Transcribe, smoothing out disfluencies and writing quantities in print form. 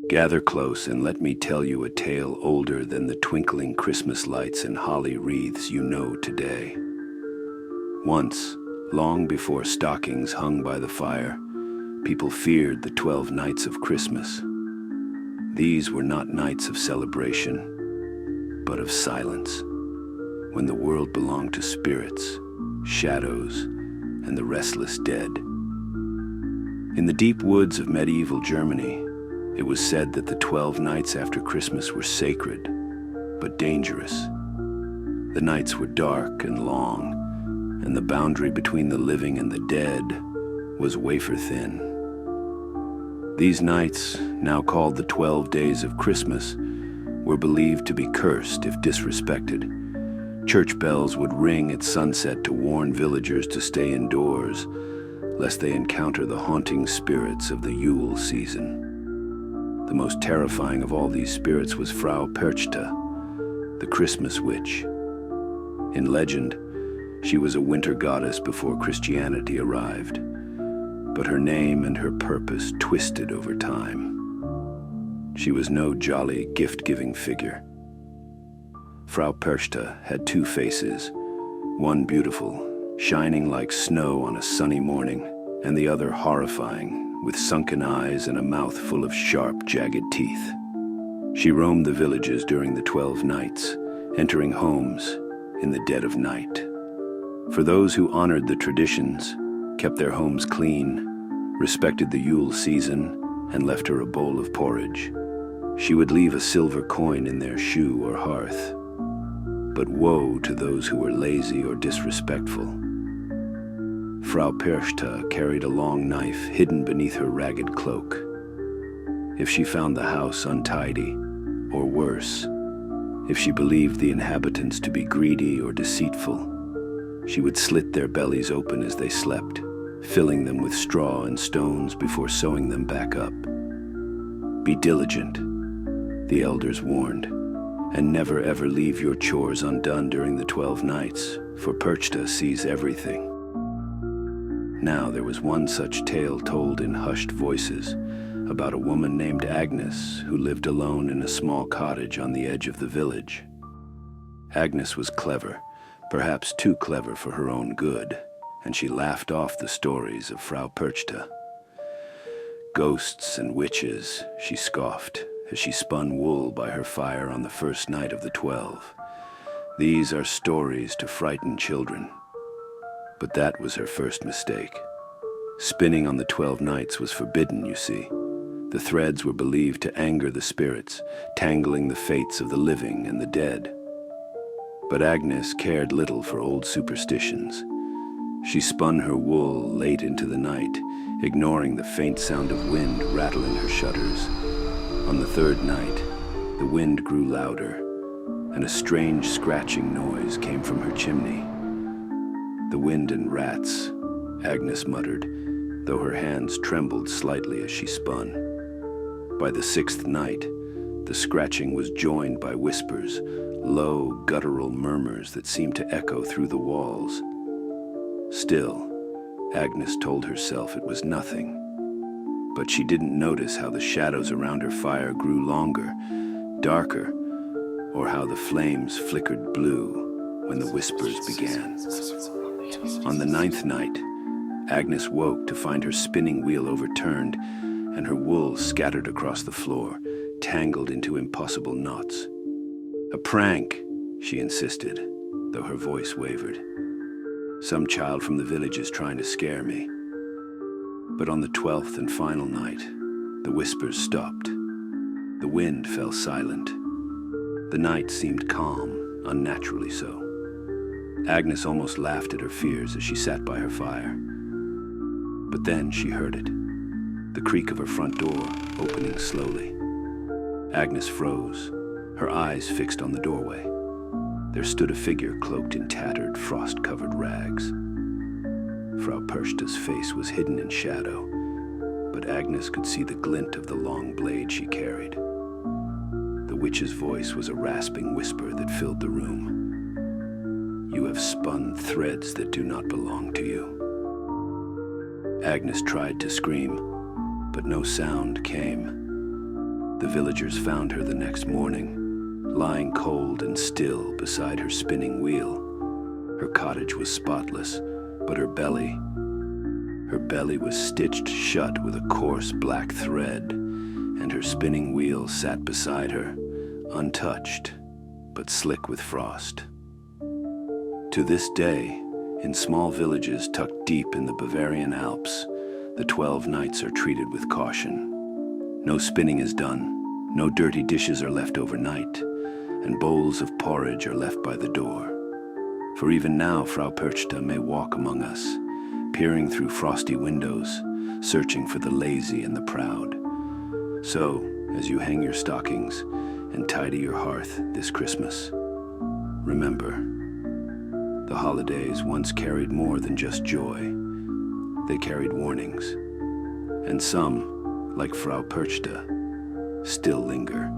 Gather close and let me tell you a tale older than the twinkling Christmas lights and holly wreaths you know today. Once, long before stockings hung by the fire, people feared the 12 nights of Christmas. These were not nights of celebration, but of silence, when the world belonged to spirits, shadows, and the restless dead. In the deep woods of medieval Germany, it was said that the 12 nights after Christmas were sacred, but dangerous. The nights were dark and long, and the boundary between the living and the dead was wafer thin. These nights, now called the 12 days of Christmas, were believed to be cursed if disrespected. Church bells would ring at sunset to warn villagers to stay indoors, lest they encounter the haunting spirits of the Yule season. The most terrifying of all these spirits was Frau Perchta, the Christmas witch. In legend, she was a winter goddess before Christianity arrived, but her name and her purpose twisted over time. She was no jolly, gift-giving figure. Frau Perchta had two faces, one beautiful, shining like snow on a sunny morning, and the other horrifying, with sunken eyes and a mouth full of sharp, jagged teeth. She roamed the villages during the 12 nights, entering homes in the dead of night. For those who honored the traditions, kept their homes clean, respected the Yule season, and left her a bowl of porridge, she would leave a silver coin in their shoe or hearth. But woe to those who were lazy or disrespectful. Frau Perchta carried a long knife hidden beneath her ragged cloak. If she found the house untidy, or worse, if she believed the inhabitants to be greedy or deceitful, she would slit their bellies open as they slept, filling them with straw and stones before sewing them back up. Be diligent, the elders warned, and never ever leave your chores undone during the 12 nights, for Perchta sees everything. Now there was one such tale told in hushed voices about a woman named Agnes who lived alone in a small cottage on the edge of the village. Agnes was clever, perhaps too clever for her own good, and she laughed off the stories of Frau Perchta. Ghosts and witches, she scoffed, as she spun wool by her fire on the first night of the 12. These are stories to frighten children. But that was her first mistake. Spinning on the 12 nights was forbidden, you see. The threads were believed to anger the spirits, tangling the fates of the living and the dead. But Agnes cared little for old superstitions. She spun her wool late into the night, ignoring the faint sound of wind rattling her shutters. On the third night, the wind grew louder, and a strange scratching noise came from her chimney. The wind and rats, Agnes muttered, though her hands trembled slightly as she spun. By the 6th night, the scratching was joined by whispers, low, guttural murmurs that seemed to echo through the walls. Still, Agnes told herself it was nothing. But she didn't notice how the shadows around her fire grew longer, darker, or how the flames flickered blue when the whispers began. On the 9th night, Agnes woke to find her spinning wheel overturned and her wool scattered across the floor, tangled into impossible knots. A prank, she insisted, though her voice wavered. Some child from the village is trying to scare me. But on the 12th and final night, the whispers stopped. The wind fell silent. The night seemed calm, unnaturally so. Agnes almost laughed at her fears as she sat by her fire. But then she heard it, the creak of her front door opening slowly. Agnes froze, her eyes fixed on the doorway. There stood a figure cloaked in tattered, frost-covered rags. Frau Perchta's face was hidden in shadow, but Agnes could see the glint of the long blade she carried. The witch's voice was a rasping whisper that filled the room. "You have spun threads that do not belong to you." Agnes tried to scream, but no sound came. The villagers found her the next morning, lying cold and still beside her spinning wheel. Her cottage was spotless, but her belly was stitched shut with a coarse black thread, and her spinning wheel sat beside her, untouched, but slick with frost. To this day, in small villages tucked deep in the Bavarian Alps, the 12 nights are treated with caution. No spinning is done, no dirty dishes are left overnight, and bowls of porridge are left by the door. For even now, Frau Perchta may walk among us, peering through frosty windows, searching for the lazy and the proud. So, as you hang your stockings and tidy your hearth this Christmas, remember, the holidays once carried more than just joy. They carried warnings, and some, like Frau Perchta, still linger.